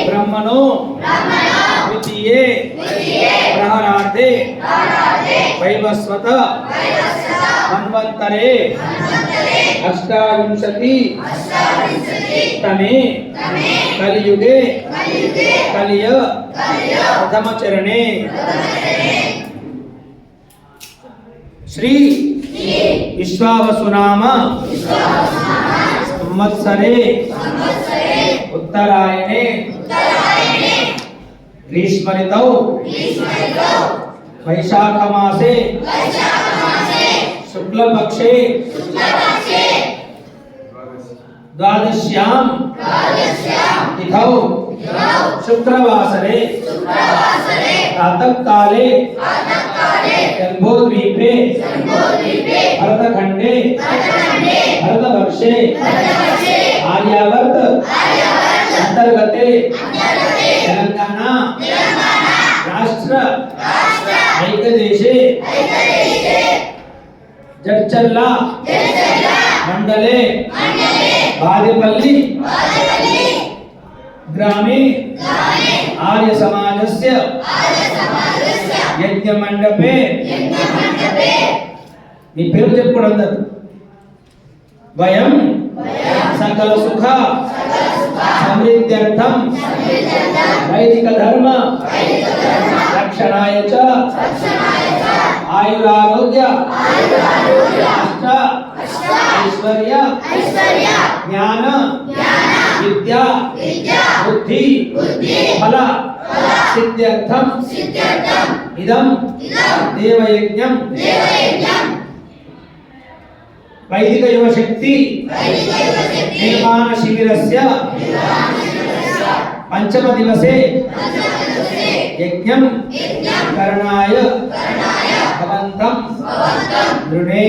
ब्रह्मणो द्वितीये प्रहरार्धे वैवस्वत मन्वन्तरे अष्टाविंशति तमे कलियुगे कलिय प्रथमचरणे श्री विश्वावसुनाम संवत्सरे उत्तरायणे ग्रीष्म ऋतौ वैशाख मासे शुक्लपक्षे द्वादश्यां तिथौ शुक्रवासरे प्रातःकाले जम्बूद्वीपे भरतखंडे भरतवर्षे आर्यावर्त अंतर्गते तेलंगाना राष्ट्र ऐकदेशे जड्चल्ला मंडले बादेपल्ली ग्रामे आर्य समाजस्य यज्ञ मंडपे మీ పేరు చెప్పుకోండి వయం సకల సుఖ సమృద్ధ్యర్థం వైదిక ధర్మ రక్షణాయ చ ఆయురారోగ్య అష్ట ఐశ్వర్య జ్ఞాన విద్యా బుద్ధి ఫల సిద్ధ్యర్థం ఇదం దేవయజ్ఞం वैदिक युवशक्ति निर्माण शिबिरस्य पंचम दिवसे यज्ञं करणाय भवन्तं नृणे।